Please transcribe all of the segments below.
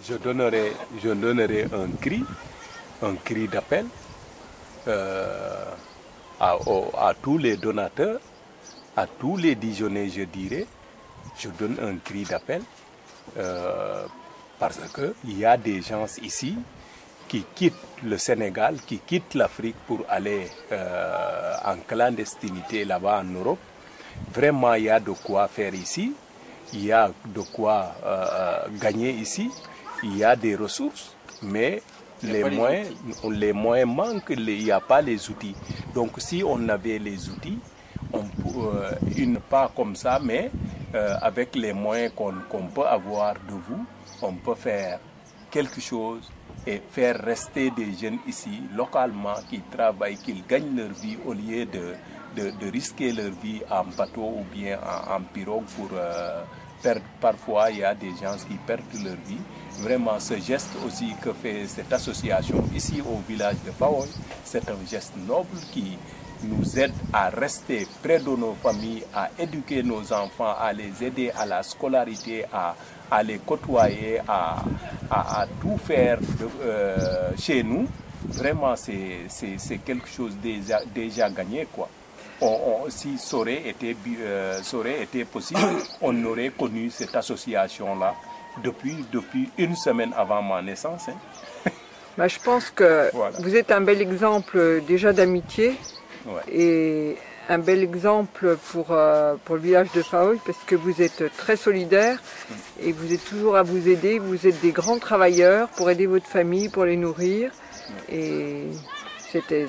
je donnerai un cri d'appel à tous les donateurs, à tous les Dijonnais, je dirais. Je donne un cri d'appel parce qu'il y a des gens ici qui quittent le Sénégal, qui quittent l'Afrique pour aller en clandestinité là-bas en Europe. Vraiment, il y a de quoi faire ici, il y a de quoi gagner ici, il y a des ressources, mais les moyens manquent, il n'y a pas les outils. Donc si on avait les outils, pas comme ça, mais avec les moyens qu'on peut avoir de vous, on peut faire quelque chose et faire rester des jeunes ici, localement, qui travaillent, qui gagnent leur vie au lieu de risquer leur vie en bateau ou bien en pirogue pour perdre. Parfois, il y a des gens qui perdent leur vie. Vraiment, ce geste aussi que fait cette association ici au village de Faoy, c'est un geste noble qui nous aide à rester près de nos familles, à éduquer nos enfants, à les aider à la scolarité, à les côtoyer, à tout faire chez nous. Vraiment, c'est quelque chose déjà gagné, quoi. Si ça aurait été possible, on aurait connu cette association-là depuis une semaine avant ma naissance. Hein. Bah, je pense que voilà. Vous êtes un bel exemple déjà d'amitié. Ouais. Et un bel exemple pour le village de Faoy parce que vous êtes très solidaire et vous êtes toujours à vous aider. Vous êtes des grands travailleurs pour aider votre famille, pour les nourrir. Et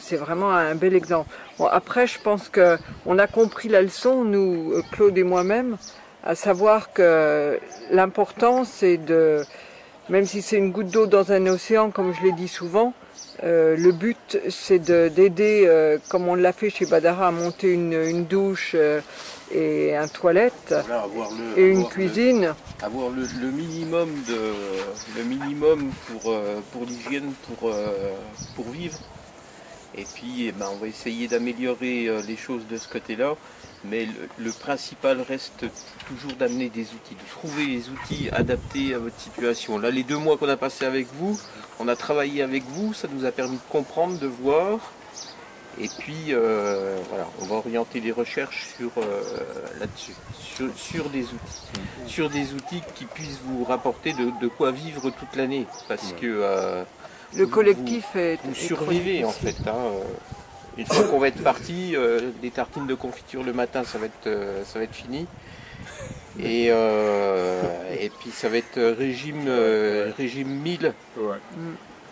c'est vraiment un bel exemple. Bon, après, je pense qu'on a compris la leçon, nous, Claude et moi-même, à savoir que l'important, c'est de, même si c'est une goutte d'eau dans un océan, comme je l'ai dit souvent, le but, c'est d'aider, comme on l'a fait chez Badara, à monter une douche et une toilette, voilà, et une cuisine. Avoir le minimum pour l'hygiène, pour vivre. Et puis, on va essayer d'améliorer les choses de ce côté-là. Mais le principal reste toujours d'amener des outils, de trouver les outils adaptés à votre situation. Là, les 2 mois qu'on a passé avec vous, on a travaillé avec vous, ça nous a permis de comprendre, de voir. Et puis, voilà, on va orienter les recherches là-dessus, sur des outils. Sur des outils qui puissent vous rapporter de quoi vivre toute l'année. Parce que le collectif vous survivez en fait. Une fois qu'on va être parti, des tartines de confiture le matin, ça va être fini. Et puis ça va être régime 1000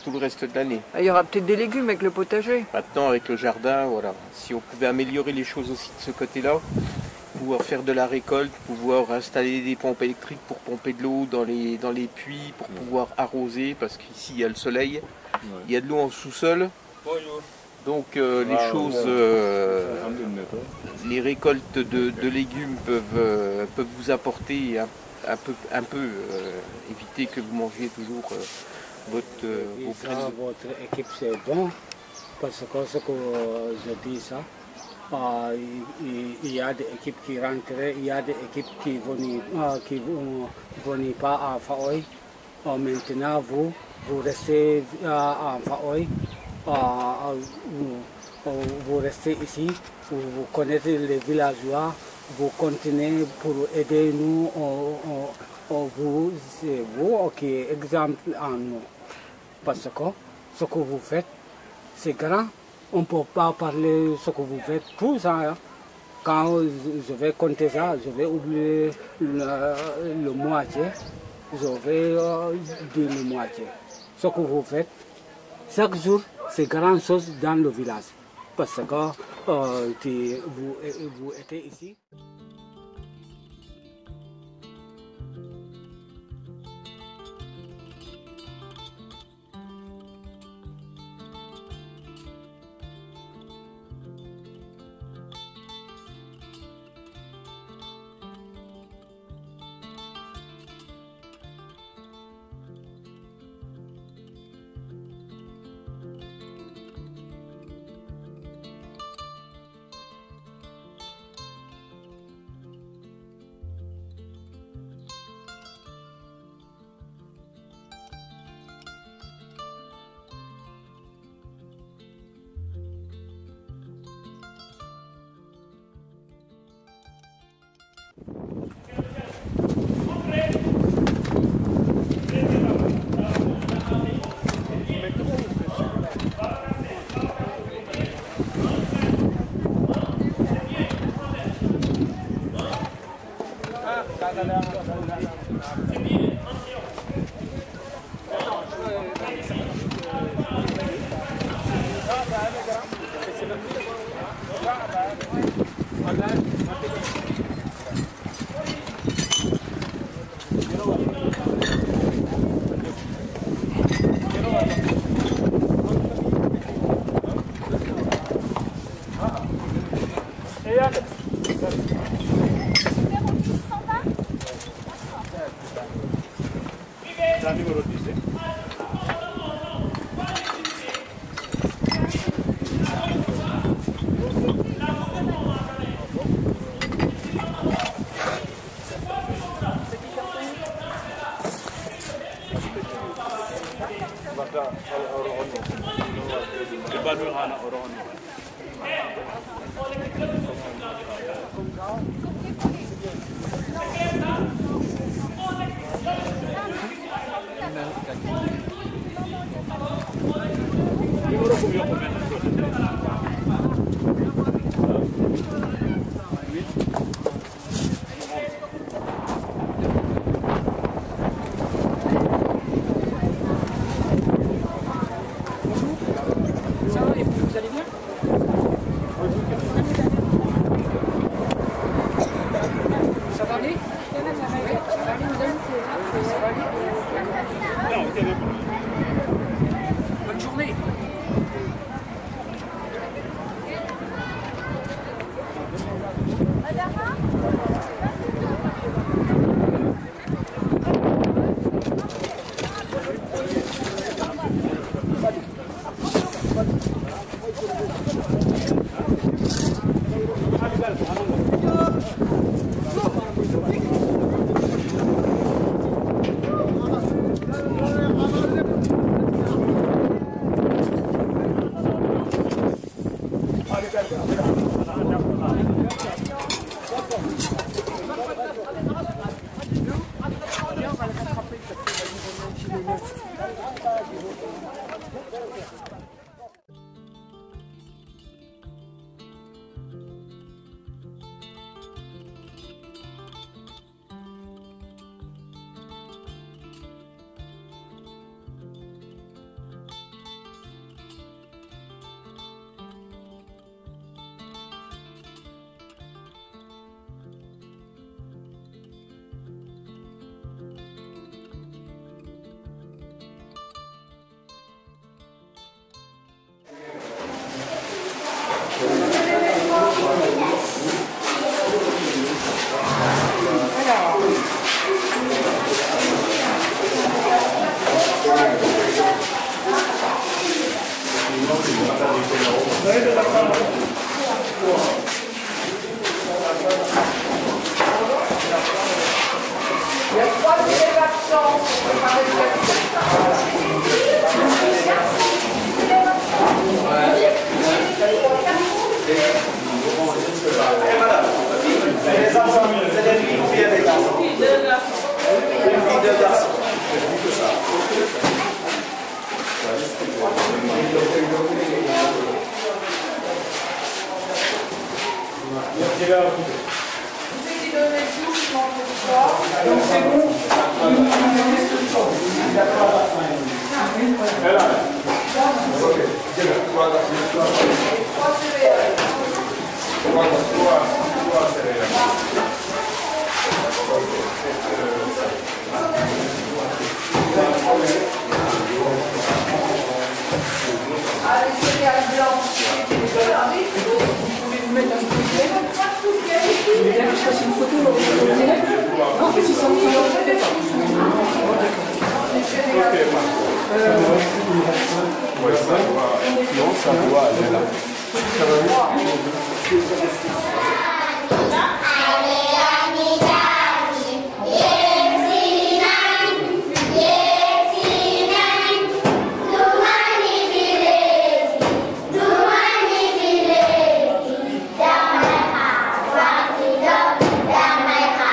tout le reste de l'année. Il y aura peut-être des légumes avec le potager. Maintenant avec le jardin, voilà. Si on pouvait améliorer les choses aussi de ce côté-là, pouvoir faire de la récolte, pouvoir installer des pompes électriques pour pomper de l'eau dans les puits, pour pouvoir arroser, parce qu'ici il y a le soleil, il y a de l'eau en sous-sol. Donc les choses, les récoltes de légumes peuvent vous apporter un peu éviter que vous mangiez toujours vos produits. Votre équipe c'est bon, parce que ce que je dis ça, il y a des équipes qui rentrent, il y a des équipes qui ne venaient pas à Faoy. Maintenant vous restez à Faoy. Vous restez ici, vous connaissez les villageois, vous continuez pour aider nous, c'est vous qui êtes exemple en nous. Parce que ce que vous faites, c'est grand, on ne peut pas parler de ce que vous faites, tout ça. Hein. Quand je vais compter ça, je vais oublier le moitié, je vais dire le moitié. Ce que vous faites, chaque jour, c'est grand chose dans le village. Parce que vous êtes ici. Damai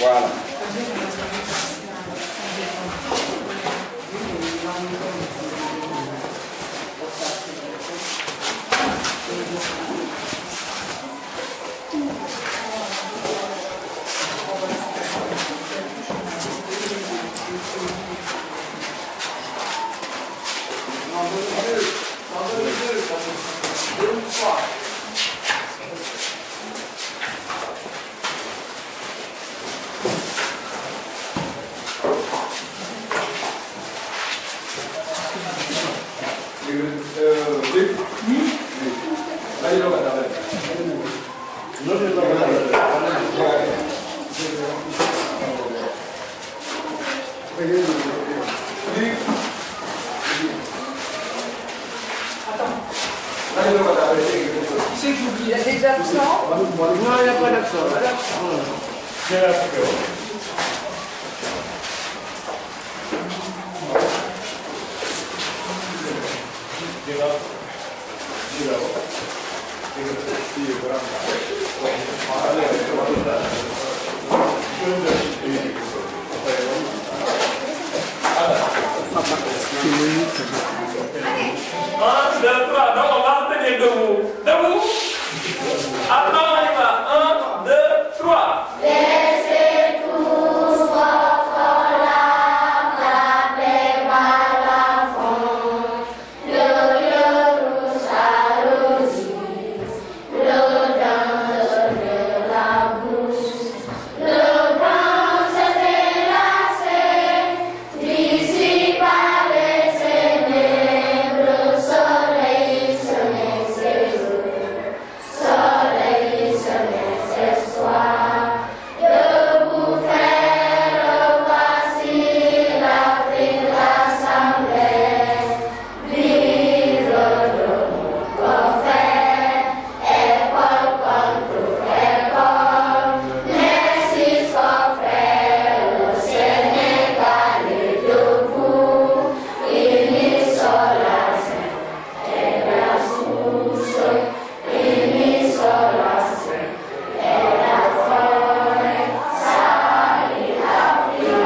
Voilà. Il y a des absents? Non, il n'y a pas d'absent. C'est la super. Debout. Attends, on y va. 1, 2, 3. Laissez tous votre larme frapper par la fond. Le rouge jalousie, l'odeur de la bouche, le bronze délassé, d'ici par les ténèbres, soleil sonne ses jours, soleil sonne ses soirs. Debout frères, voici l'Afrique rassemblée, vivre de nos confrères, école contre école, les 6 confrères, le Sénégal est debout, unis sur la scène, et la souche, unis sur la scène, et la forêt, salut l'Afrique.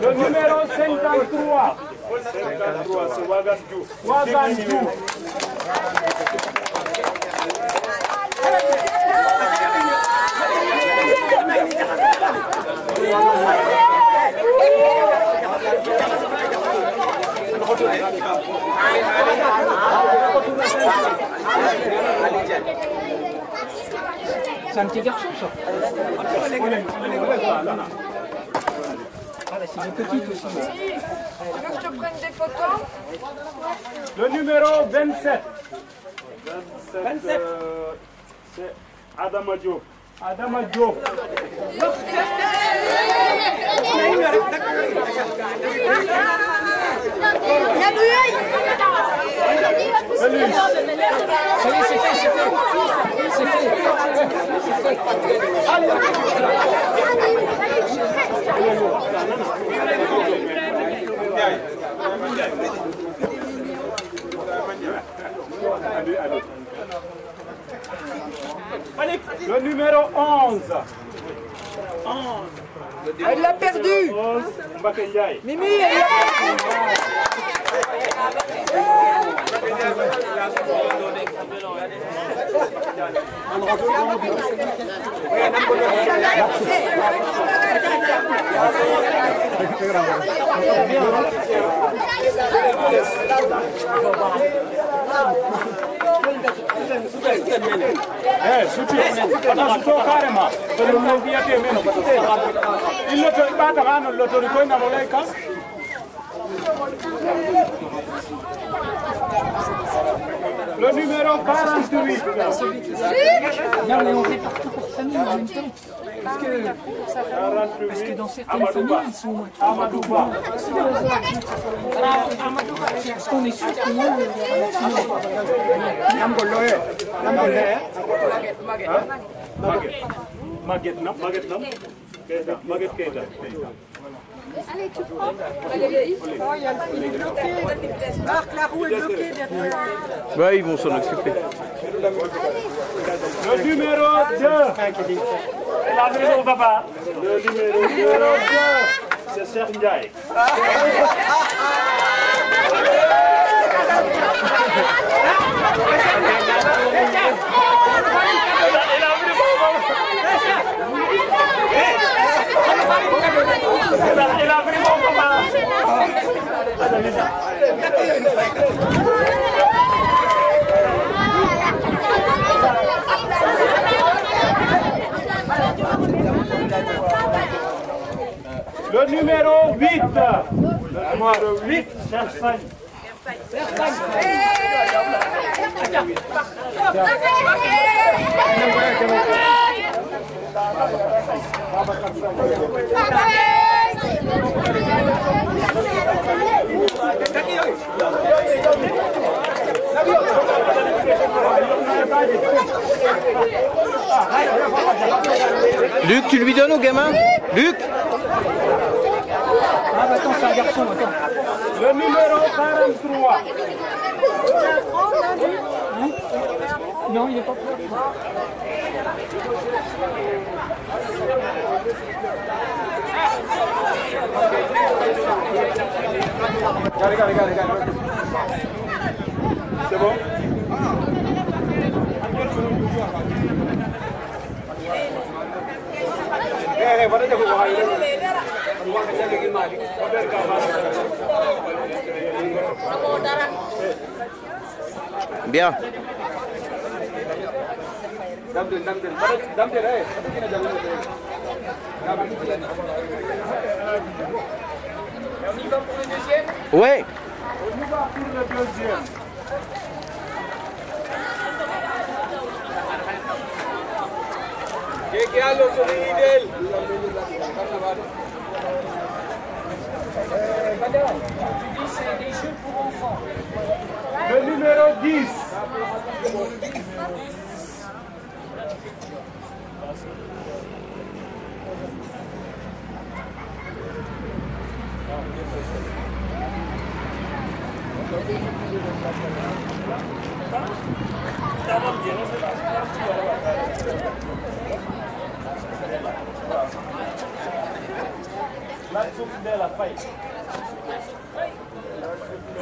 Le numéro 53. 53, c'est Ouagadougou. Ouagadougou. C'est un petit garçon, ça. C'est une petite aussi. Tu veux que je te prenne des photos? Le numéro 27. 27. C'est Adama Diop. Adama Diop. Le numéro 11. Elle l'a perdu. 11, Mbaké Ndiaye. Mimi, elle l'a perdu. Le numéro 48. Non, mais on fait partout pour famille en même temps. Parce que dans certaines familles, ils sont Amadouba. Parce qu'on est sûr que nous, Maguette Nam. Maguette Keita. Allez, tu prends. Allez, oh, il est bloqué. Marc, la roue est bloquée derrière. Ouais, ils vont s'en occuper. Le numéro 2. La maison, papa. Le numéro 2, c'est Cheikh Ndiaye. Il a pris mon papa. Le numéro 8. Le numéro 8, Cheikh Sagne. Luc, tu lui donnes au gamin? Luc? ah, bah, attends, c'est un garçon, attends. Le numéro 43. Non, il n'est pas prêt. C'est bon? Bien. On y va pour le deuxième? Ouais. On y va pour le deuxième. Tu dis c'est des jeux pour enfants. Le numéro 10.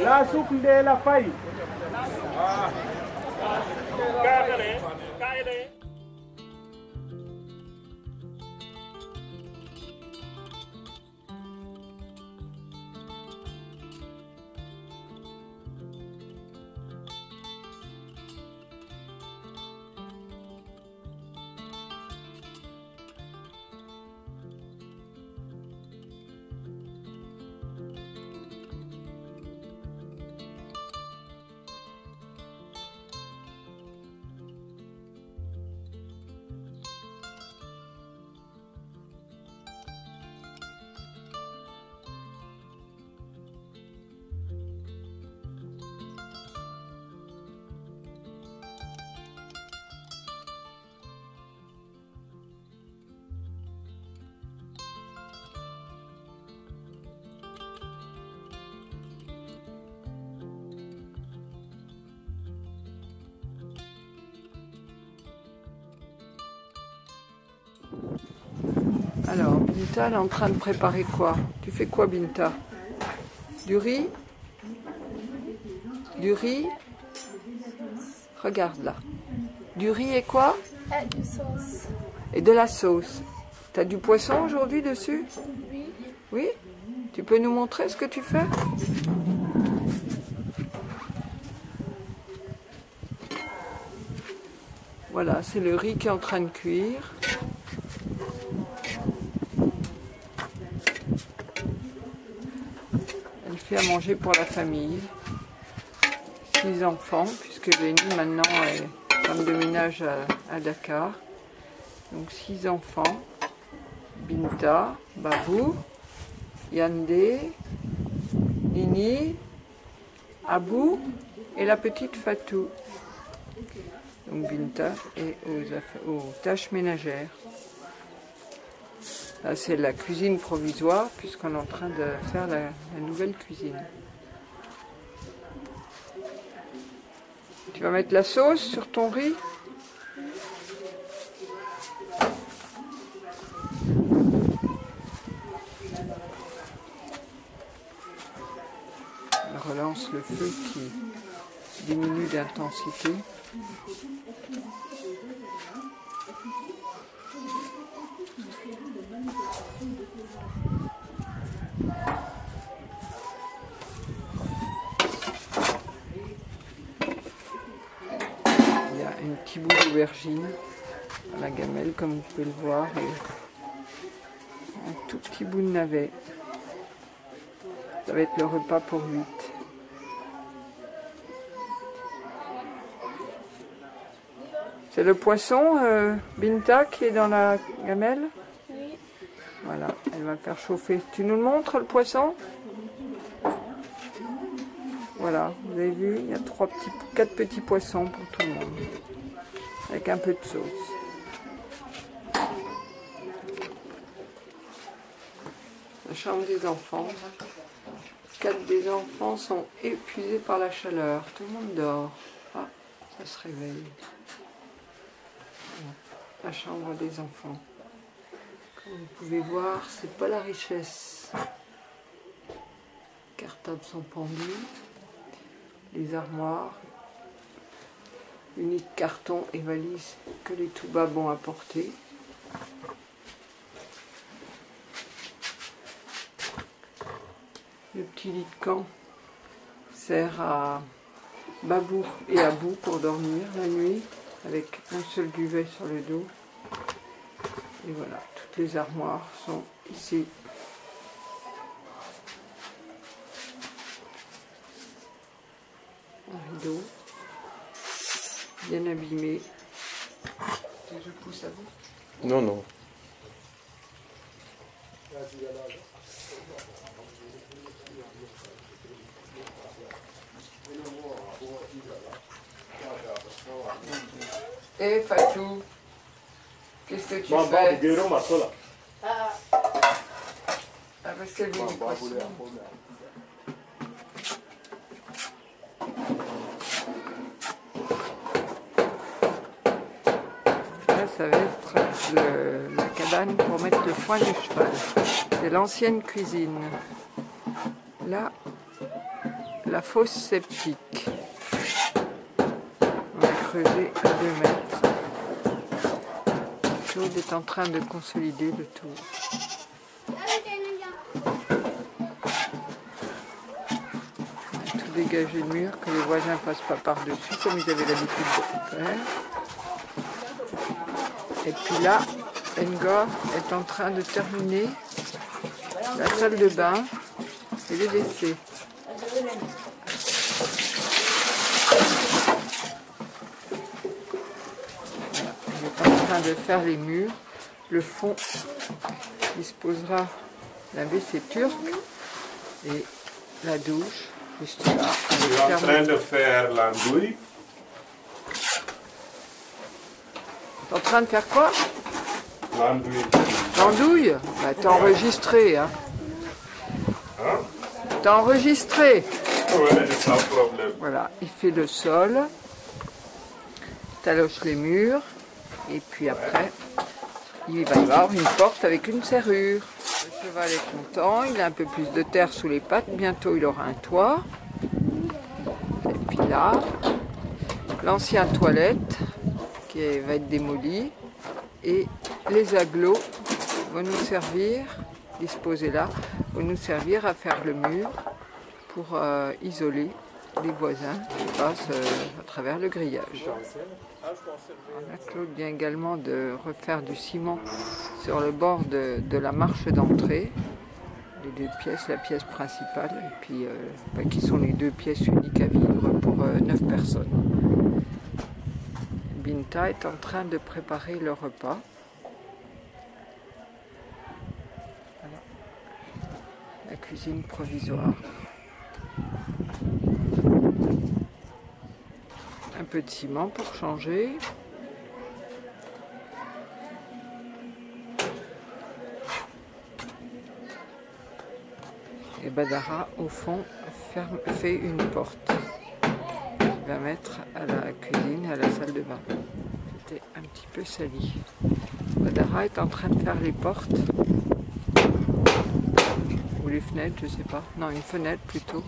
La soupe de la faille. Alors, Binta, elle est en train de préparer quoi? Tu fais quoi, Binta? Du riz? Du riz? Regarde là. Du riz et quoi? Du sauce. Et de la sauce. T'as du poisson aujourd'hui dessus? Oui. Oui? Tu peux nous montrer ce que tu fais? Voilà, c'est le riz qui est en train de cuire. Elle fait à manger pour la famille. 6 enfants, puisque Lénie maintenant est femme de ménage à Dakar. Donc 6 enfants. Binta, Babou, Yandé, Nini, Abou et la petite Fatou. Donc Binta est aux tâches ménagères. Là c'est la cuisine provisoire puisqu'on est en train de faire la nouvelle cuisine. Tu vas mettre la sauce sur ton riz? On relance le feu qui diminue d'intensité. Il y a un petit bout d'aubergine à la gamelle, comme vous pouvez le voir, et un tout petit bout de navet. Ça va être le repas pour 8. C'est le poisson, Binta, qui est dans la gamelle? Oui. Voilà, elle va faire chauffer. Tu nous le montres, le poisson? Voilà, vous avez vu, il y a 4 petits poissons pour tout le monde, avec un peu de sauce. La chambre des enfants. 4 des enfants sont épuisés par la chaleur. Tout le monde dort. Ah, ça se réveille. Voilà. La chambre des enfants. Comme vous pouvez voir, c'est pas la richesse. Les cartables sont pendus. Les armoires. Unique carton et valise que les Toubabs ont apporté. Le petit lit de camp sert à Babou et Abou pour dormir la nuit, avec un seul duvet sur le dos. Et voilà, toutes les armoires sont ici. Un rideau, bien abîmé. Je pousse à vous? Non, non. Et Fatou, qu'est-ce que tu fais? Parce qu'elle veut du poisson. Là, ça va être la cabane pour mettre le foin du cheval. C'est l'ancienne cuisine. Là, la fosse septique. On va creuser à 2 mètres. Claude est en train de consolider le tour. On a tout dégagé le mur, que les voisins ne passent pas par-dessus, comme ils avaient l'habitude de faire. Et puis là, Ngor est en train de terminer la salle de bain et les WC. De faire les murs, le fond disposera la WC turque et la douche juste là. Je suis en train de faire l'andouille. T'es en train de faire quoi? L'andouille. L'andouille? Bah, t'as enregistré, hein? T'as enregistré? Oui, sans problème. Voilà, il fait le sol, taloche les murs. Et puis après, il va y avoir une porte avec une serrure. Le cheval est content, il a un peu plus de terre sous les pattes. Bientôt, il aura un toit. Et puis là, l'ancienne toilette qui va être démolie. Et les agglos vont nous servir, disposés là, vont nous servir à faire le mur pour isoler les voisins qui passent à travers le grillage. Voilà, Claude vient également de refaire du ciment sur le bord de la marche d'entrée. Les 2 pièces, la pièce principale, et puis qui sont les 2 pièces uniques à vivre pour 9 personnes. Binta est en train de préparer le repas. cuisine provisoire. Un peu de ciment pour changer. Et Badara, au fond, fait une porte. Il va mettre à la cuisine et à la salle de bain. C'était un petit peu sali. Badara est en train de faire les portes. Ou les fenêtres, je sais pas. Non, une fenêtre plutôt,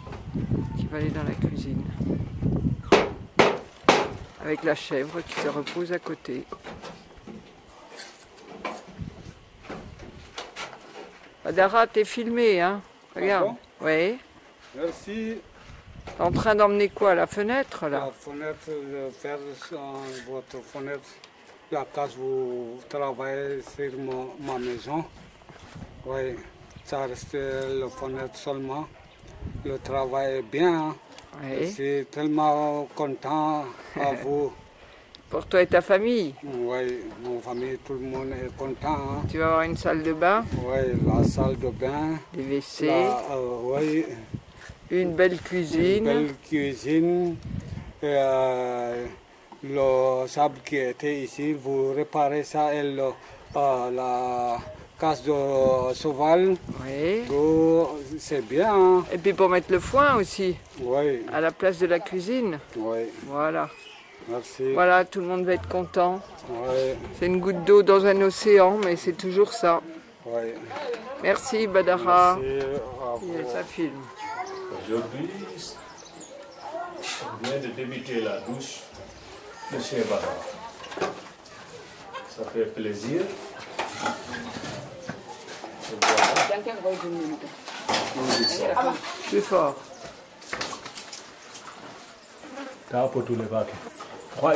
qui va aller dans la cuisine. Avec la chèvre qui se repose à côté. Badara, t'es filmé, hein? Regarde. Oui. Merci. T'es en train d'emmener quoi? La fenêtre, là? La fenêtre, faire votre fenêtre. La case où vous travaillez sur ma maison. Oui, ça reste la fenêtre seulement. Le travail est bien. Hein. Oui. Je suis tellement content à vous. Pour toi et ta famille? Oui, mon famille, tout le monde est content. Hein. Tu vas avoir une salle de bain? Oui, la salle de bain. Des WC? Oui. Une belle cuisine? Une belle cuisine. Le sable qui était ici, vous réparez ça et la case de cheval. Oui. C'est bien. Hein. Et puis pour mettre le foin aussi? Oui. À la place de la cuisine? Oui. Voilà. Merci. Voilà, tout le monde va être content. Oui. C'est une goutte d'eau dans un océan, mais c'est toujours ça. Oui. Merci Badara. Merci Et ça filme. Aujourd'hui, on vient de débuter la douche de chez Badara. Ça fait plaisir. Voilà. Plus fort. T'as pour tous les vagues. Oui,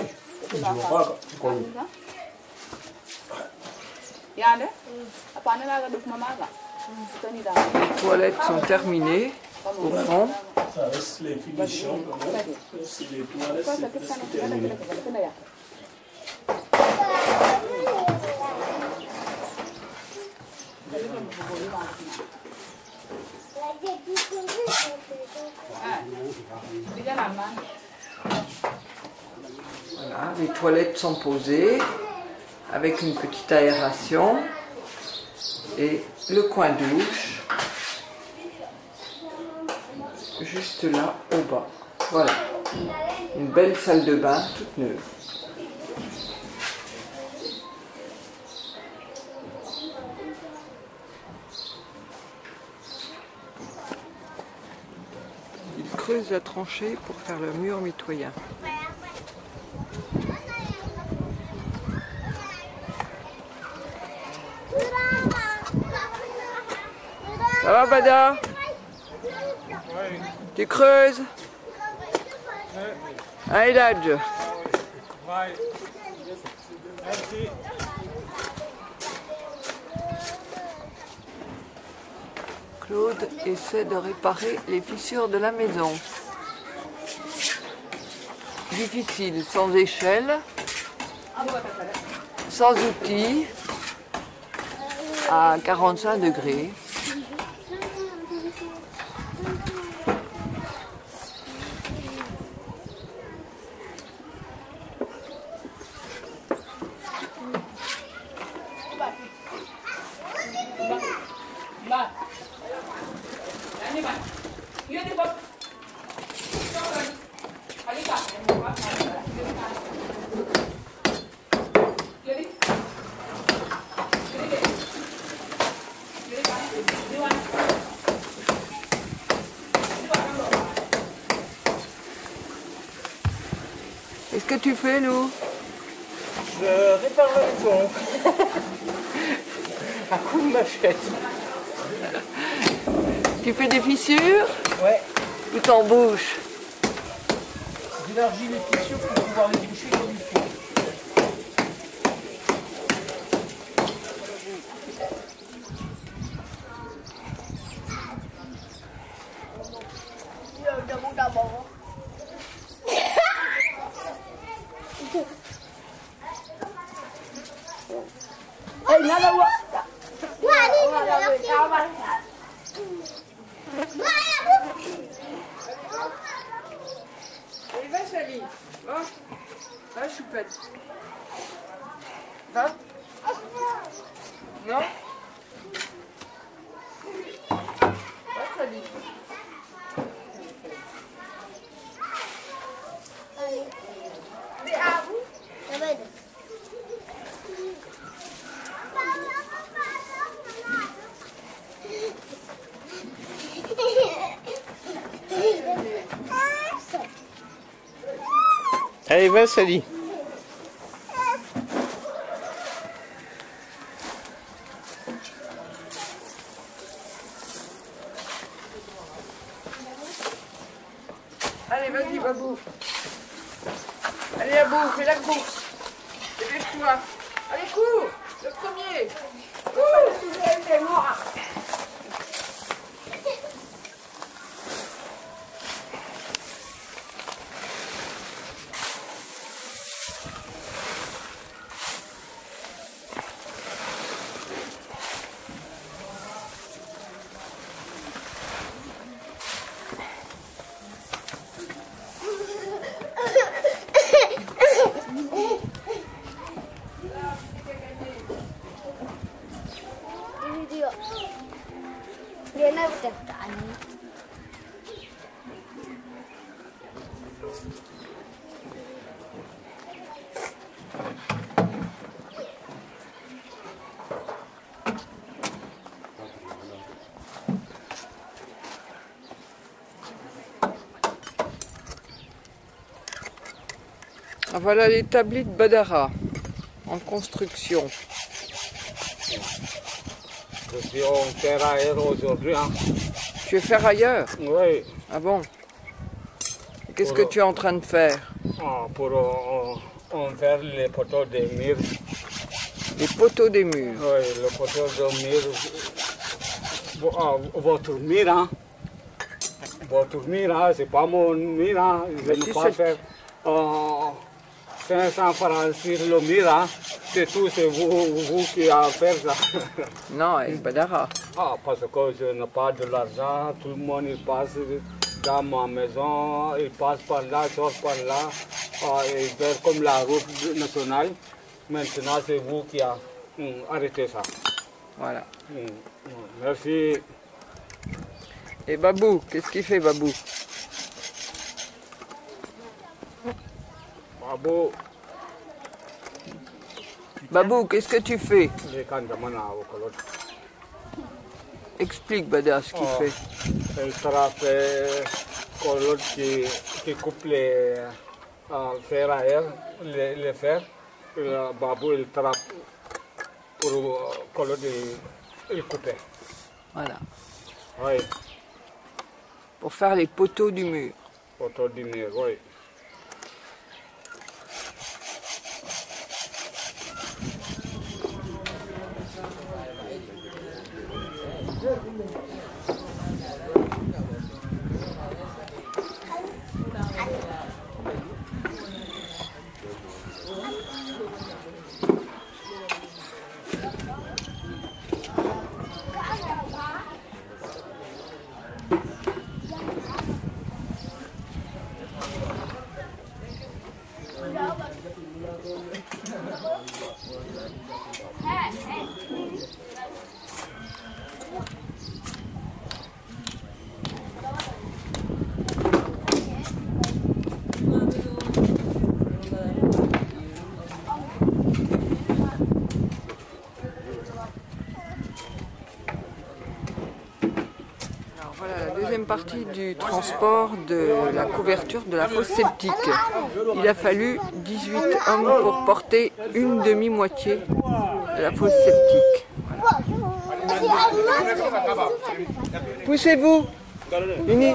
je vois pas. Les toilettes sont terminées, au fond. Ça reste les finitions. Si les toilettes, c'est presque terminé. Voilà, les toilettes sont posées avec une petite aération et le coin douche juste là au bas. Voilà, une belle salle de bain toute neuve. Il creuse la tranchée pour faire le mur mitoyen. Ça va Bada? Oui. Tu creuses? Allez Ladj. Oui. Merci. Claude essaie de réparer les fissures de la maison. Difficile, sans échelle, sans outils, à 45 degrés. Qu'est-ce que tu fais, Lou? Je répare la maison. Un coup de machette. Tu fais des fissures? Ouais. Ou t'en bouches? J'élargis les fissures pour pouvoir les boucher comme il faut. Allez, va, Sally. Allez, vas-y, Babou. Allez, Babou, fais la course. Dépêche-toi. Allez, cours. Le premier. C'est moi. Voilà l'établi de Badara, en construction. Je suis en ferrailleur aujourd'hui. Hein. Tu es ferrailleur? Oui. Ah bon? Qu'est-ce que tu es en train de faire? Pour faire les poteaux des murs. Les poteaux des murs? Oui, les poteaux des murs. Votre mur, hein? Votre mur, hein? C'est pas mon mur, hein? Je ne peux pas faire 500 francs sur le mur, hein? C'est tout, c'est vous qui avez fait ça. Non, avec Badara. Parce que je n'ai pas de l'argent, tout le monde il passe dans ma maison, il passe par là, sort par là, et vers comme la route nationale. Maintenant, c'est vous qui avez arrêté ça. Voilà. Merci. Et Babou, qu'est-ce qu'il fait, Babou? Babou, qu'est-ce que tu fais? Explique, Bada, ce qu'il fait. Il trappe Collotte qui coupe les fers à air, les fers. Babou, il trappe pour Collotte il coupe. Voilà. Oui. Pour faire les poteaux du mur. Poteaux du mur, oui. Partie du transport de la couverture de la fosse septique. Il a fallu 18 hommes pour porter une demi-moitié de la fosse septique. Voilà. Poussez-vous, Uni.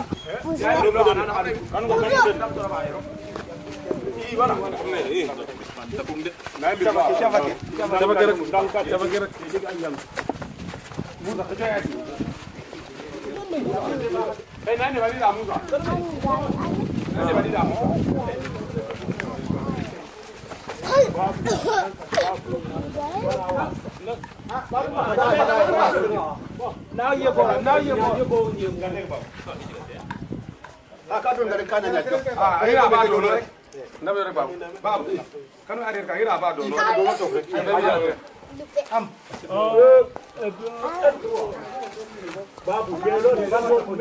Babu, biarlah dia kan buat pun.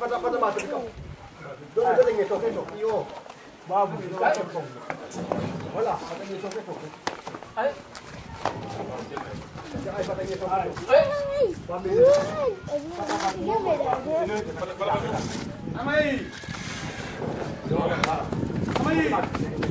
Pada masa kau. Dua ada yang esok esok. Iyo. Babu, esok. Hola, ada yang esok esok. Ay. Ay, pada yang esok. Ay. Babu. Amai. Amai.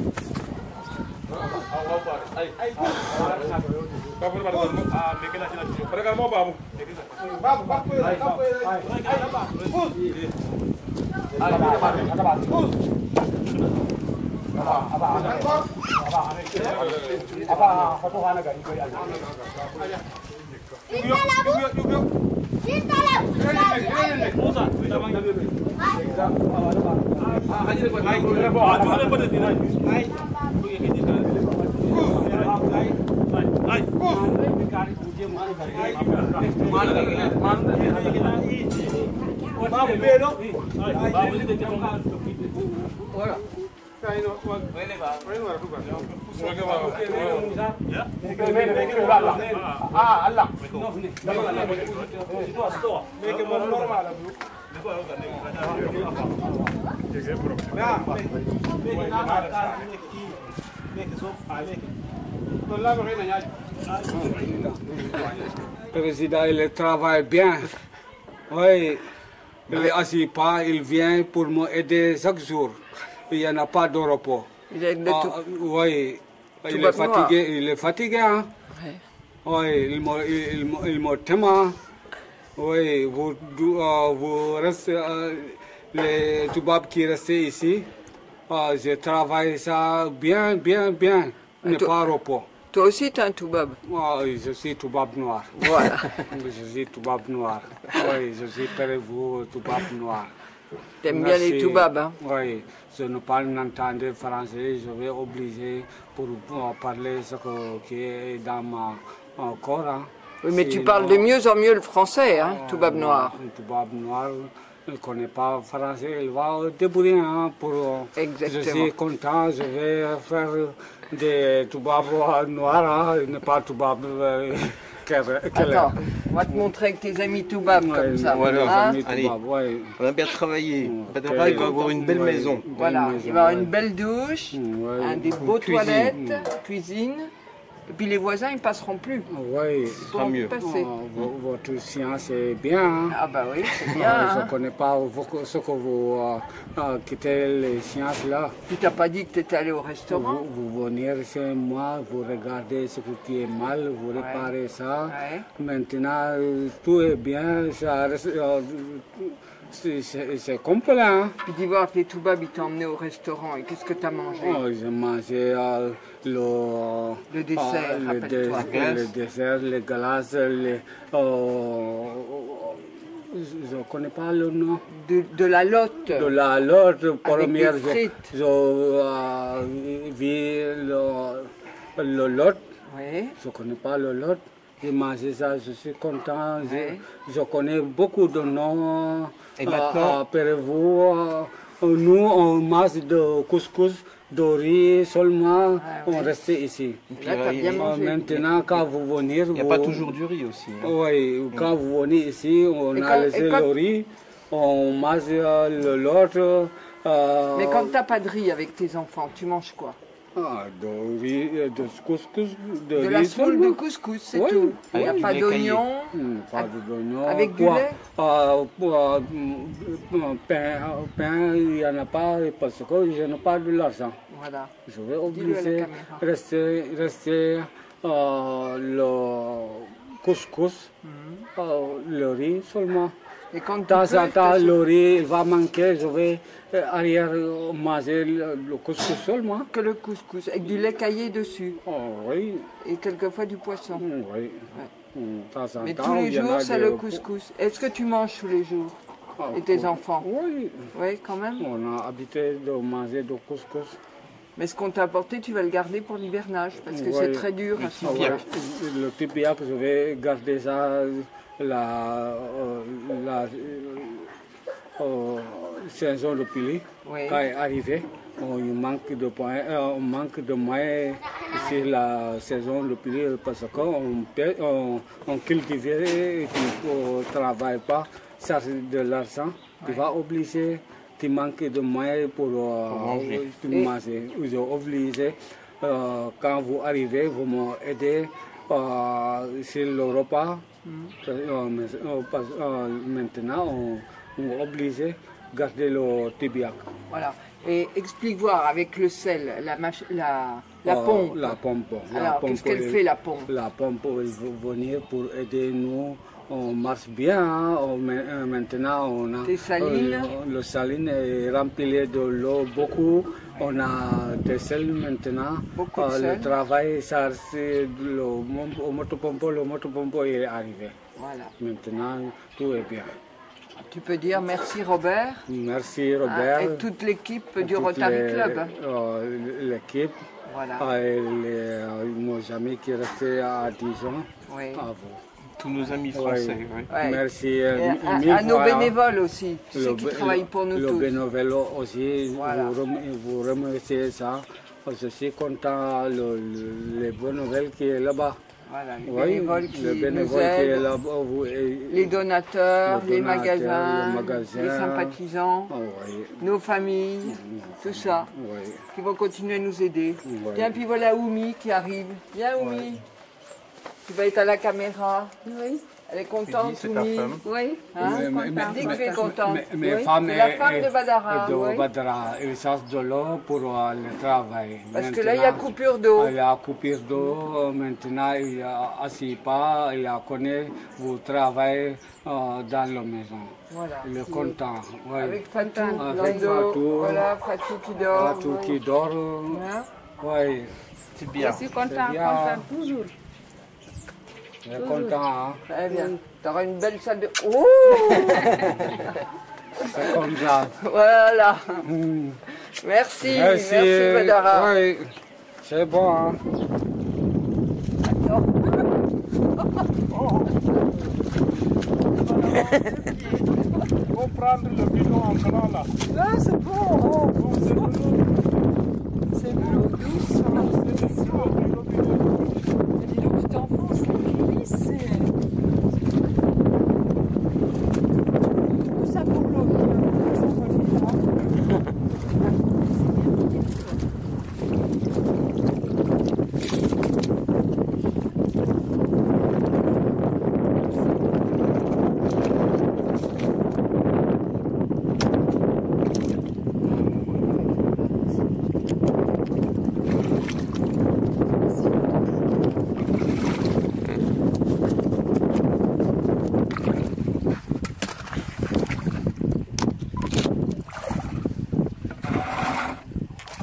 Le président, il travaille bien. Oui, il n'est assis pas, il vient pour m'aider chaque jour. Il n'y en a pas de repos. Oui, il est fatigué. Hein? Oui, il me tient. Oui, vous restez, les Toubabs qui restent ici, je travaille ça bien. Il n'est pas repos. Toi aussi, tu es un Toubab. Oui, je suis Toubab noir. Voilà. Je suis Toubab noir. Oui, je suis Pérevou, Toubab noir. T'aimes bien les Toubabs, hein? Oui, je ne parle pas français, je vais obliger pour parler ce qui est dans mon corps. Hein. Oui, mais tu parles de mieux en mieux le français, hein, Toubab noir. Toubab noir, il ne connaît pas français, il va débrouiller hein, pour... Exactement. Je suis content, je vais faire des Toubab noirs, hein, ne pas Toubab... Attends, on va te montrer avec tes amis Toubab comme ça. Voilà, hein? allez, on a bien travaillé. Badara, il va avoir une belle maison. Voilà, il va avoir une belle douche, des beaux toilettes, cuisine. Et puis les voisins, ils ne passeront plus. Oui, ce sera mieux. Votre science est bien. Hein? Ah bah oui, c'est bien. Je ne connais pas ce que vous quittez les sciences là. Tu t'as pas dit que tu étais allé au restaurant? Vous venez chez moi, vous regardez ce qui est mal, vous réparez ça. Ouais. Maintenant, tout est bien, ça reste... C'est complet. Hein? Puis d'y voir que les Toubabs, ils t'ont emmené au restaurant. Et qu'est-ce que tu as mangé? J'ai mangé le dessert, rappelle-toi. Le dessert, les glaces, je ne connais pas le nom. De la lotte. De la lotte, première. Avec des J'ai vu le lot. Oui. Je ne connais pas le lot. J'ai mangé ça, je suis content. Je connais beaucoup de noms. Et maintenant, Pérevou, nous, on mange de couscous, de riz seulement, on reste ici. Là, t'as bien mangé. Maintenant, quand vous venez... Il n'y a pas toujours du riz aussi. Hein. Oui, quand vous venez ici, on a laissé le riz, on mange l'autre. Mais quand tu n'as pas de riz avec tes enfants, tu manges quoi? De riz, de couscous, de la semoule de couscous, c'est tout. Il n'y a pas d'oignon. Pas d'oignon. Avec du lait. Pain, il n'y en a pas parce que je n'ai pas de l'argent. Voilà. Je vais obliger rester le couscous, le riz seulement. Et quand de temps en temps, le riz va manquer, je vais arrière manger le couscous seulement. Que le couscous, avec du lait caillé dessus. Oh, oui. Et quelquefois du poisson. Oui. Ouais. Temps en mais temps, tous les il y en jours, a c'est des- le couscous. Est-ce que tu manges tous les jours? Et tes enfants? Oui. Oui, quand même. On a habité de manger du couscous. Mais ce qu'on t'a apporté, tu vas le garder pour l'hivernage, parce que Oui. c'est très dur à ce moment-là. Le tipiac, je vais garder ça la saison de pili. Oui. Quand est arrivé, on manque de pain, on manque de maïs ici la saison de pili parce qu'on cultive et qu'on ne travaille pas, ça c'est de l'argent. Tu vas obliger, tu manques de maïs pour manger. Vous êtes obligé, quand vous arrivez, vous m'aidez sur le repas. Maintenant, on est obligé garder le tibiac. Voilà. Et explique voir avec le sel, la pompe. La pompe. Alors, qu'est-ce qu'elle fait la pompe? La pompe, elle va venir pour aider nous. On marche bien. Hein. Maintenant, on a des salines. Le saline est rempli de l'eau beaucoup. On a des sels maintenant. Beaucoup de sel. Le travail, ça, c'est le motopompe est arrivé. Voilà. Maintenant, tout est bien. Tu peux dire merci Robert. Merci Robert. Et toute l'équipe du Rotary Club. L'équipe. Voilà. Et nos amis qui restaient à Dijon. Oui. À vous. Tous nos amis français. Oui. Ouais. Merci. À nos bénévoles aussi, tous ceux qui travaillent pour nous tous. Le bénévole aussi, Voilà. vous remerciez ça. Je suis content, les bénévoles qui est là-bas. Voilà, les bénévoles qui nous aident, les donateurs, les magasins, les les sympathisants, nos familles, tout ça, qui vont continuer à nous aider. Bien, puis voilà Oumi qui arrive. Viens Oumi, tu vas être à la caméra. Oui. Elle est contente, c'est ta Oumi. femme. Oui. Hein? Dis que tu es contente. Mes Oui. femmes C'est la femme de Badara. Oui. Ils cherchent de l'eau pour le travail. Parce que là, il y a coupure d'eau. Il y a coupure d'eau. Maintenant, il n'y a assis pas. Il y a connaît, vous travaillez dans la maison. Voilà. Il est content. Oui. Avec Fatou, Avec Lando. Fatou. Voilà, Fatou qui dort. Fatou qui dort. Hein? Oui. C'est bien. Je suis content, bien. content toujours. Il est content. Hein? Très bien. Tu auras une belle salle de... Oh. C'est comme ça. Voilà. Merci, merci Badara. Oui. C'est bon. Hein? Il faut prendre le bidon en blanc là. Là, c'est bon. C'est de l'eau douce. Dis donc, tu t'enfonces, c'est tout ça pour l'eau.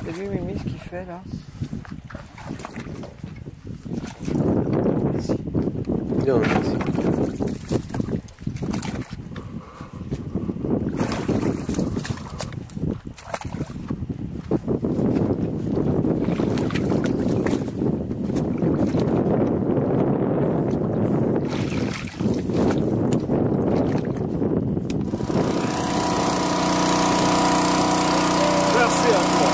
T'as vu Mimi ce qu'il fait là? Bien, merci. Merci à toi.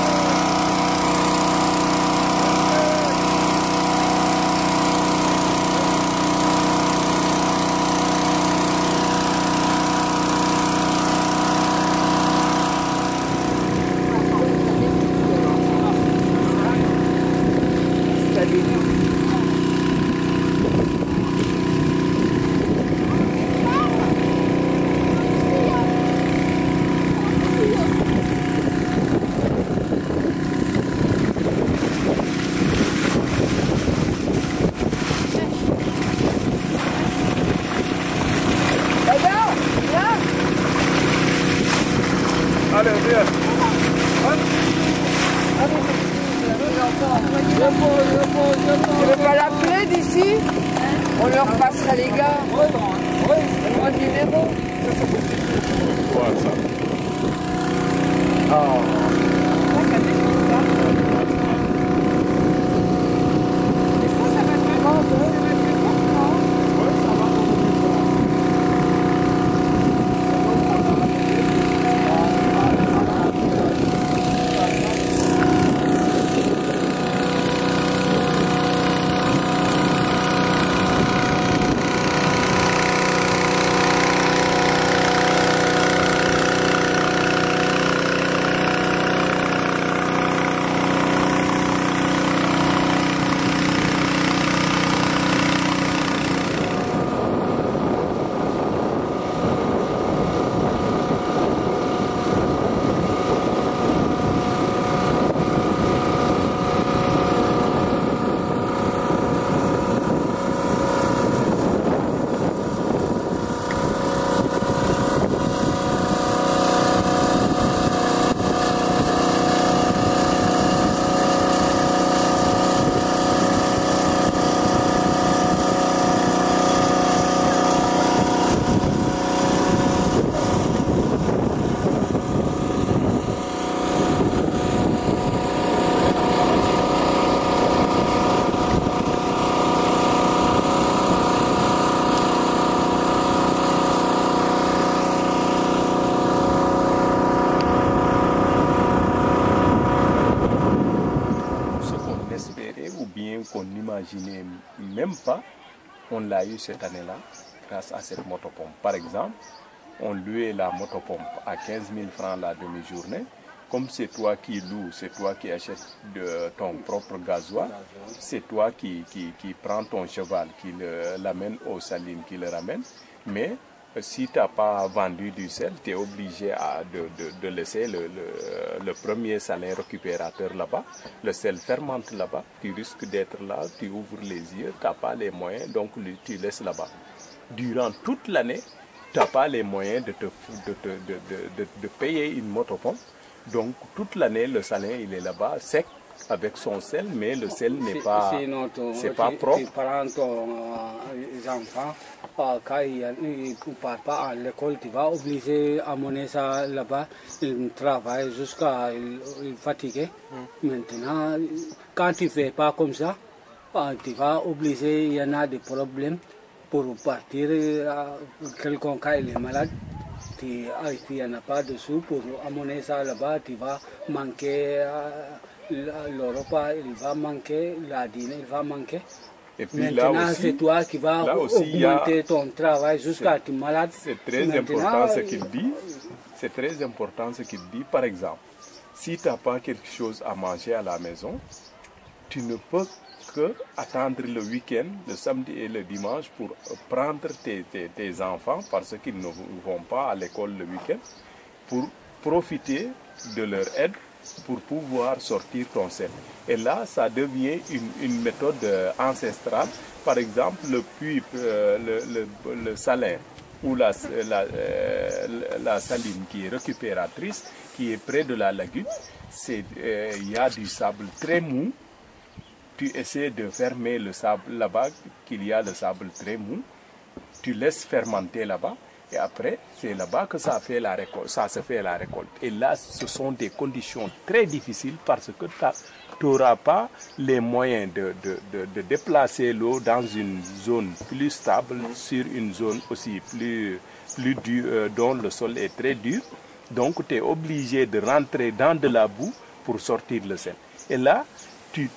Allez, viens. Tu veux pas l'appeler d'ici? On leur passera les gars. On dit les mots. Voilà ça. moyen qu'on n'imaginait même pas, on l'a eu cette année-là grâce à cette motopompe. Par exemple, on louait la motopompe à 15 000 francs la demi-journée. Comme c'est toi qui loues, c'est toi qui achètes ton propre gasoil, c'est toi qui prends ton cheval, qui l'amène aux salines, qui le ramène. Mais si tu n'as pas vendu du sel, tu es obligé de laisser le premier salaire récupérateur là-bas. Le sel fermente là-bas, tu risques d'être là, tu ouvres les yeux, tu n'as pas les moyens, donc tu laisses là-bas. Durant toute l'année, tu n'as pas les moyens de payer une motopompe. Donc toute l'année, le salin il est là-bas, sec, avec son sel, mais le sel n'est pas, c'est pas propre. Tu prends ton enfant, quand il ne part pas à l'école, tu vas obliger à mener ça là-bas. Il travaille jusqu'à il fatigué. Maintenant, quand tu ne fais pas comme ça, tu vas obliger, il y en a des problèmes pour partir. Quelqu'un quand il est malade, il n'y en a pas de sous pour amener ça là-bas, tu vas manquer le repas, il va manquer, la dîner, il va manquer. Et puis maintenant, c'est toi qui vas augmenter ton travail jusqu'à être malade. C'est très important ce qu'il dit. C'est très important ce qu'il dit. Par exemple, si tu n'as pas quelque chose à manger à la maison, tu ne peux que attendre le week-end, le samedi et le dimanche pour prendre tes enfants parce qu'ils ne vont pas à l'école le week-end, pour profiter de leur aide pour pouvoir sortir ton sel. Et là, ça devient une méthode ancestrale. Par exemple, le puits, le salin ou la saline qui est récupératrice, qui est près de la lagune, il y a du sable très mou. Tu essaies de fermer le sable là-bas, qu'il y a le sable très mou, tu laisses fermenter là-bas, et après, c'est là-bas que ça se fait la récolte. Et là, ce sont des conditions très difficiles parce que tu n'auras pas les moyens de déplacer l'eau dans une zone plus stable, sur une zone aussi plus dure, dont le sol est très dur. Donc, tu es obligé de rentrer dans de la boue pour sortir le sel. Et là, tu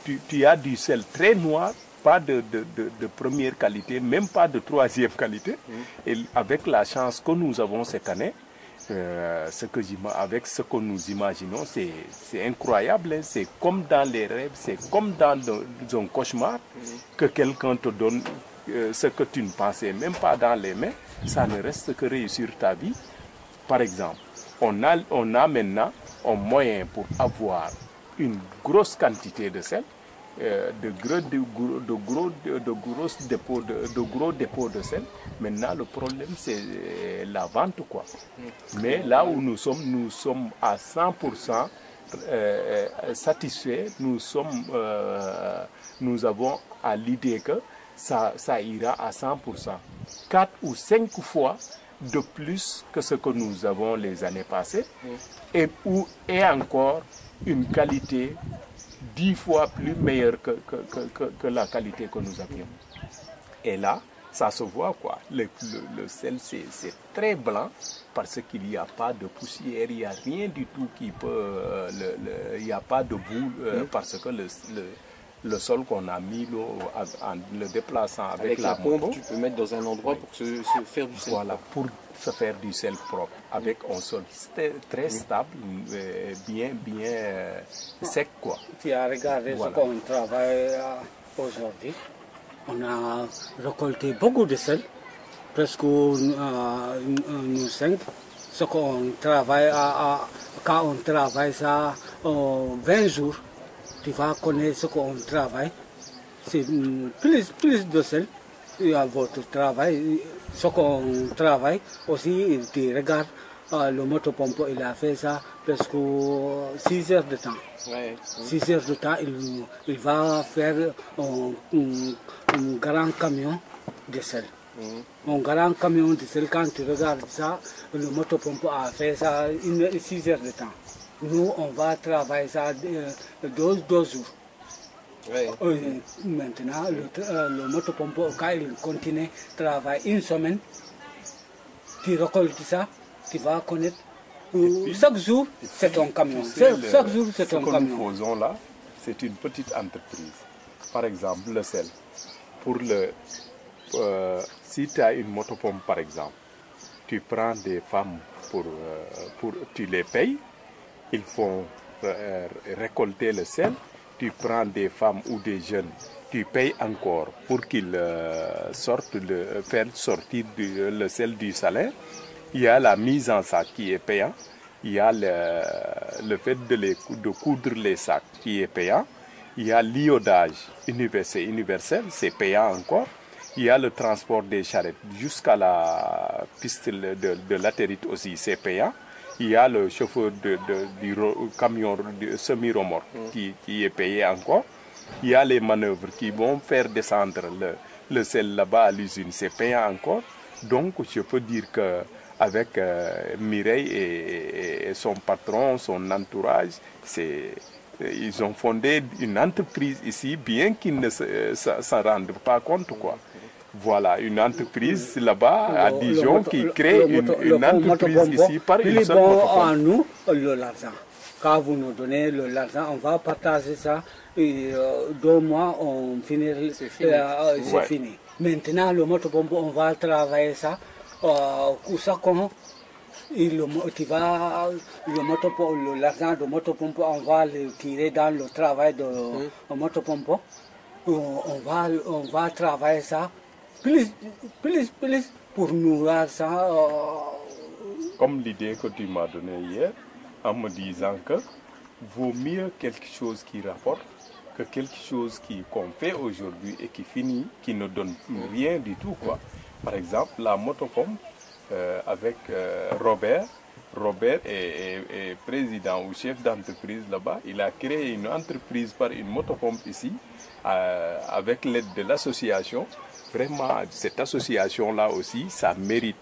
as du sel très noir, pas de première qualité, même pas de troisième qualité. Et avec la chance que nous avons cette année, avec ce que nous imaginons, c'est incroyable. C'est comme dans les rêves, c'est comme dans un cauchemar que quelqu'un te donne ce que tu ne pensais même pas dans les mains. Ça ne reste que réussir ta vie. Par exemple, on a maintenant un moyen pour avoir une grosse quantité de sel, de gros dépôts de sel. Maintenant, le problème, c'est la vente, quoi. Mais là où nous sommes à 100% satisfaits. Nous avons à l'idée que ça ira à 100%. 4 ou 5 fois de plus que ce que nous avons les années passées, et encore une qualité 10 fois plus meilleure que la qualité que nous avions. Et là, ça se voit, quoi. Le sel, c'est très blanc parce qu'il n'y a pas de poussière, il n'y a rien du tout qui peut... il n'y a pas de boue parce que le sol qu'on a mis en le déplaçant avec la pompe, moto, tu peux mettre dans un endroit pour se faire du sel. Voilà, pour se faire du sel propre, avec un sol très stable, bien sec, quoi. Tu as regardé ce qu'on travaille aujourd'hui. On a récolté beaucoup de sel, presque nous 5. Ce qu'on travaille, quand on travaille ça 20 jours, tu vas connaître ce qu'on travaille. C'est plus de sel à votre travail. Ce qu'on travaille aussi, tu regardes, le motopompe, il a fait ça presque 6 heures de temps. 6 heures de temps, il va faire un grand camion de sel. Un grand camion de sel, quand tu regardes ça, le motopompe a fait ça 6 heures de temps. Nous, on va travailler ça 12 jours. Maintenant, le motopompe, quand il continue à travailler une semaine, tu récoltes ça, tu vas connaître. Chaque jour, c'est ton camion. Chaque jour, c'est ton camion. Ce que nous faisons là, c'est une petite entreprise. par exemple, le sel. Si tu as une motopompe, par exemple, tu prends des femmes tu les payes, ils font récolter le sel, tu prends des femmes ou des jeunes, tu payes encore pour qu'ils faire sortir le sel du salaire. Il y a la mise en sac qui est payant, il y a le fait de coudre les sacs qui est payant, il y a l'iodage universel, c'est payant encore. Il y a le transport des charrettes jusqu'à la piste de latérite aussi, c'est payant. Il y a le chauffeur du camion semi-remorque qui est payé encore. Il y a les manœuvres qui vont faire descendre le sel là-bas à l'usine, c'est payant encore. Donc je peux dire qu'avec Mireille et son patron, son entourage, ils ont fondé une entreprise ici, bien qu'ils ne s'en rendent pas compte, quoi. Voilà, une entreprise là-bas à Dijon qui crée une entreprise ici par une seule motopompe. À nous, l'argent. Quand vous nous donnez l'argent, on va partager ça. Et 2 mois, on finit, c'est fini. Maintenant, le motopompe, on va travailler ça. L'argent de motopompe, on va le tirer dans le travail de motopompe. On va travailler ça. Plus pour nous ça. Comme l'idée que tu m'as donnée hier, en me disant que vaut mieux quelque chose qui rapporte que quelque chose qu'on fait aujourd'hui et qui finit, qui ne donne rien du tout, quoi. Par exemple, la motopompe avec Robert. Robert est président ou chef d'entreprise là-bas. Il a créé une entreprise par une motopompe ici, avec l'aide de l'association. Vraiment, cette association-là aussi, ça mérite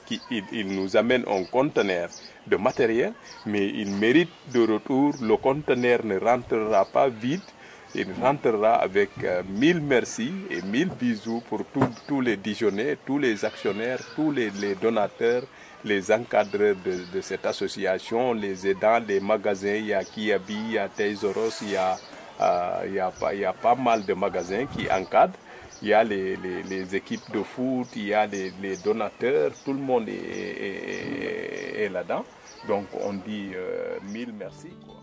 qu'il nous amène un conteneur de matériel, mais il mérite de retour, le conteneur ne rentrera pas vide, il rentrera avec 1000 merci et 1000 bisous pour tous les Dijonnais, tous les actionnaires, tous les donateurs, les encadreurs de cette association, les aidants, les magasins, il y a Kiabi, il y a Teizoros, il y a pas mal de magasins qui encadrent. Il y a les équipes de foot, il y a les donateurs, tout le monde est là-dedans. Donc on dit 1000 merci, quoi.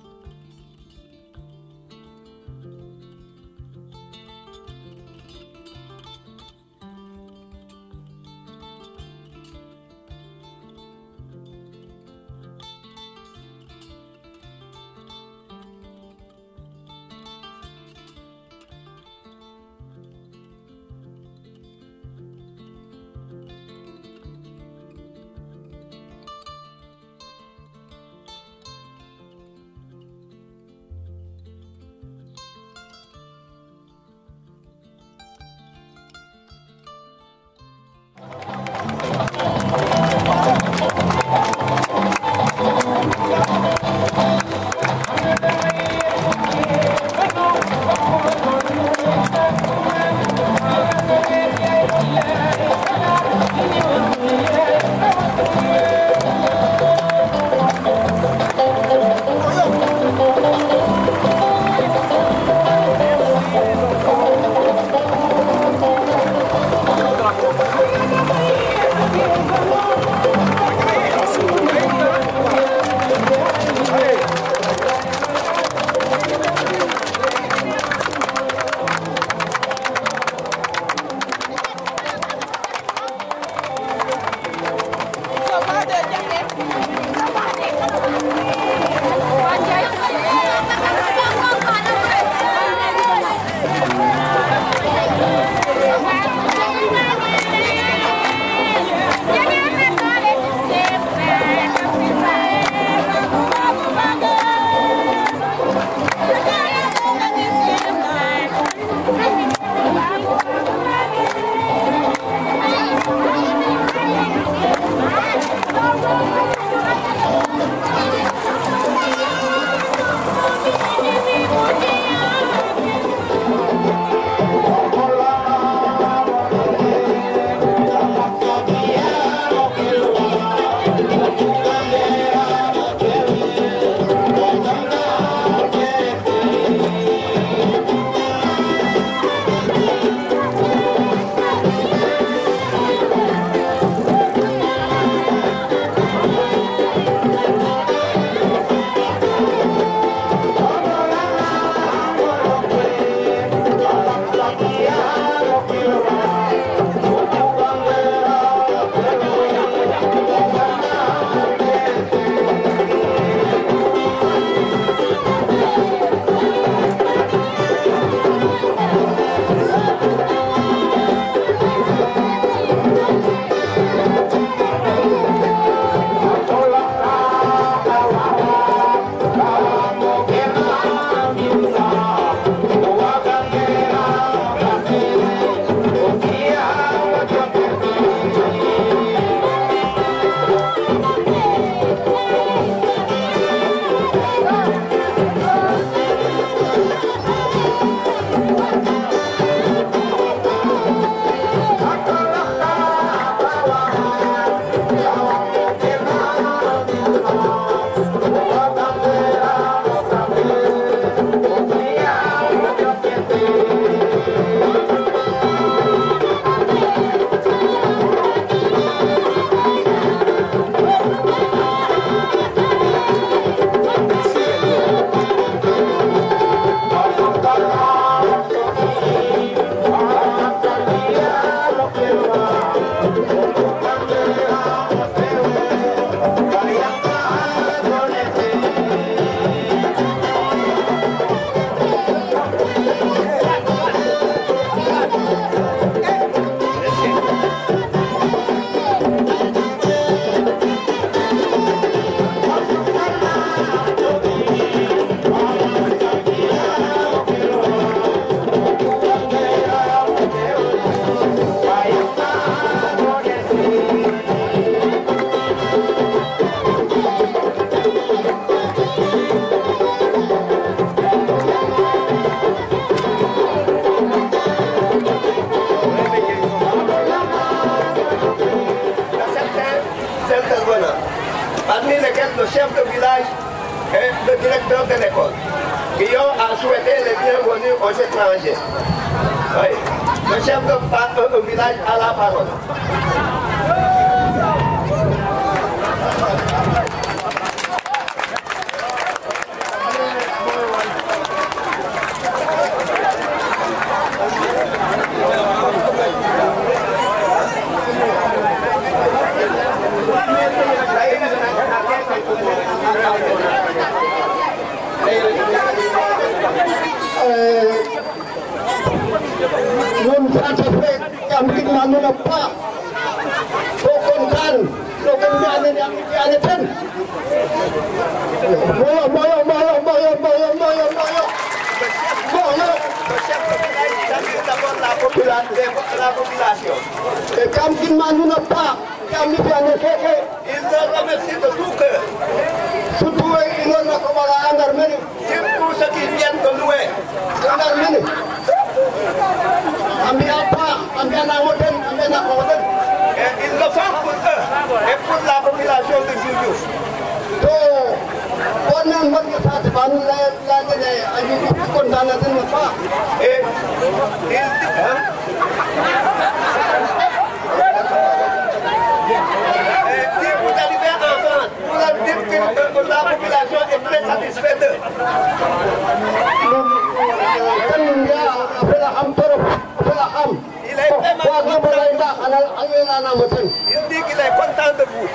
village et le directeur de l'école. Guillaume a souhaité les bienvenus aux étrangers. Oui. Le chef de village a la parole. Nun Francophone kami manu apa? Bukan kan, bukan yang ten. Moyo. La population. Et kami manu apa? Kami yang keke. Il le remercie de tout cœur. Surtout il en a comme la Andarmeni. Tous ceux qui viennent de loin. Andarmeni. Kami apa? Kami anak modern, kami anak modern. Et ils le font pour eux et pour la population de Dioudiouf. Donc, on a un bon effort de banner la condamné de ne pas. Et si vous arrivez en France, vous leur dites que la population est très satisfaite d'eux. Il est vraiment content. Il dit qu'il est content de vous.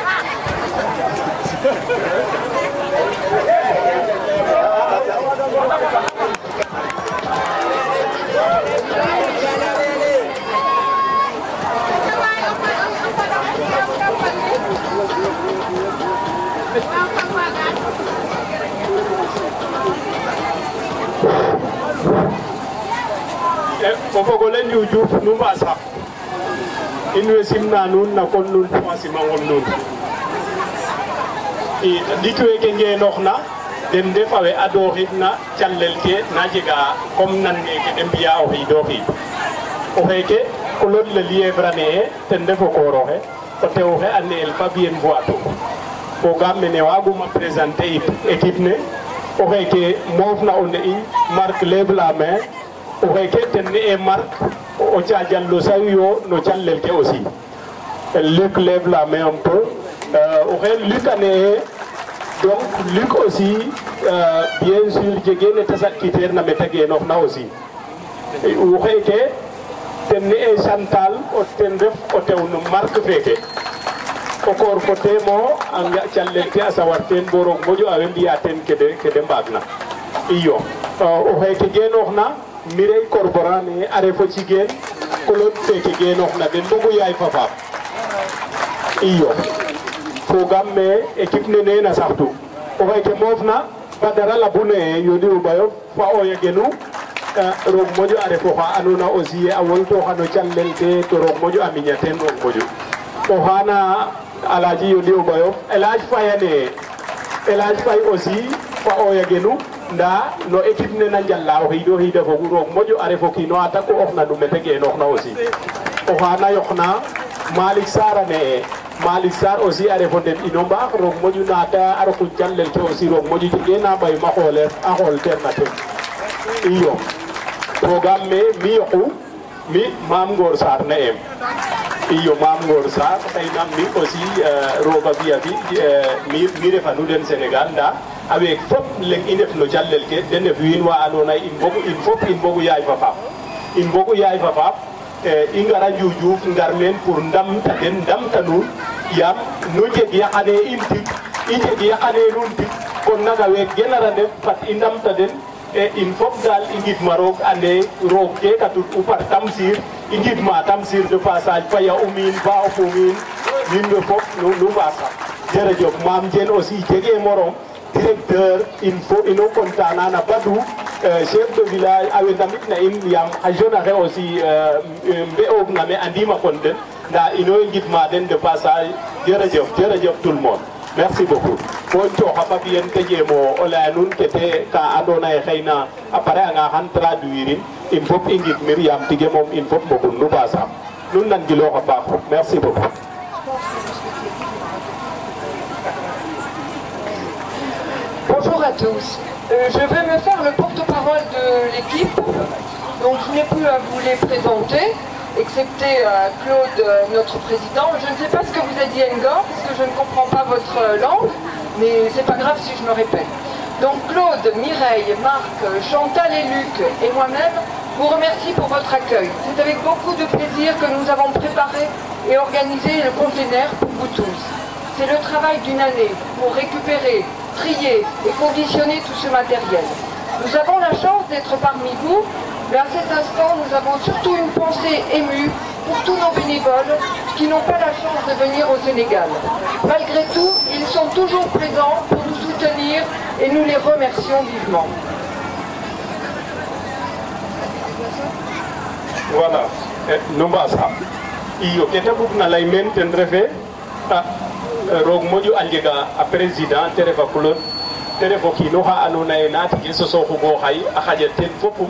Fogole New Diouf nu mbasa in way simna nuun na kon nuun fo a simangol nuun i ɗik weke ngeenooxna den ndef a we adooxidna calel ke na jega comme nan neke de mbi'a o xiid o xiid o xeeke Claude le lièvre ne ten ref o koor oxe o tew oxe a ne'el Fabien Boitou fogaam mene waaguma présenter équipe ne o xeeke moofna o ne'iñ Marc lève la main o xeeke ten ne'e Marc o Thiadial lo sayu no calel ke aussi Luc lève la main un peu o xeeke Luc a ne'e donc Luc aussi bien sûr jege ne ta saɗkiteer na mete genooxna aussi o xeeke ten ne'e Chantal o ten ref o tew no Marc feke o koor fo temo a nga calel ke a sawar teen bo roog moƴo a we mbi'a teen ke de mbaagna iyo o xeeke genooxna Mireille Corporan ne a refo jigéen Claude feke genooxna den mbogu yaay fa faap iyo fogaam me équipe ne neena saxtu o xeeke moofna Badara Labou ne yoni o ɓayof fa oya genu roog moƴo a ref oxa andoona aussi a woltooxa no calel ke to roog moƴo a miña teen roog moƴo o xaana Alaaji yoni o ɓayof El Hadj Faye a ne El Hadj Faye aussi fa oya genu nda no équipe ne na njala o xiid o xiid a fogu roog moƴo a ref o kiino xa taku oxna no mete genooxna aussi o xaana yoqna Malick Sarr a ne'e Malick Sarr aussi a refo ndeɓ ino mbaax roog moƴu naata a roku calel ke aussi roog moƴu jege na ɓayum a xool teen na ten iyo programme me mi yoqu mi Mame Ngor Sarr ne'eem iyo Mame Ngor Sarr xëyna mi aussi roga fi'a fi mi refa nu den Sénégal nda a week fop leŋ i ndef no calel ke den ndef wiin wa andoona yee in fop in mbogu yaay fa faap in mbogu yaay fa faap i ngara Dioudiouf ngar meen pour ndamta den ndamta nuun yaam nu jeg yaqane in tig i jeg yaqane nuun tig kon naga week genara ndef fat i ndamta den in fop daal i ngidma roog ande roog ke katut u par Tamsir i ngidma Tamsir de passage fa ya umiin ba o fumiin wiin we fop nu mbasa jerejef Mame Diene aussi jege morom directeur ino contana na Badou chef de village a we ndamit na in yaam xa jeune axe aussi mbe'oogna me andima kon den nda ino ngidma den de passage jerejef tout le monde merci beaucoup ko cooxa Fabien te jeemo o laya nuun kete ka andoona yee xëyna a pare'anga xan traduire in fop i ngidmir yaam tige moom in fop mbogun nu mbasaam nun nangiloox a paax merci beaucoup à tous. Je vais me faire le porte-parole de l'équipe, donc je n'ai plus à vous les présenter, excepté Claude, notre président. Je ne sais pas ce que vous a dit Ngor, parce que je ne comprends pas votre langue, mais c'est pas grave si je me répète. Donc Claude, Mireille, Marc, Chantal et Luc et moi-même vous remercie pour votre accueil. C'est avec beaucoup de plaisir que nous avons préparé et organisé le container pour vous tous. C'est le travail d'une année pour récupérer, trier et conditionner tout ce matériel. Nous avons la chance d'être parmi vous, mais à cet instant, nous avons surtout une pensée émue pour tous nos bénévoles qui n'ont pas la chance de venir au Sénégal. Malgré tout, ils sont toujours présents pour nous soutenir et nous les remercions vivement. Voilà, Nombasa. Iyo kete bugna lay men ten refe rog moƴu a njega a président te refa Claude te refo kiino xa andoona yee naati ke sosoxu bo xay a xaƴa ten fopum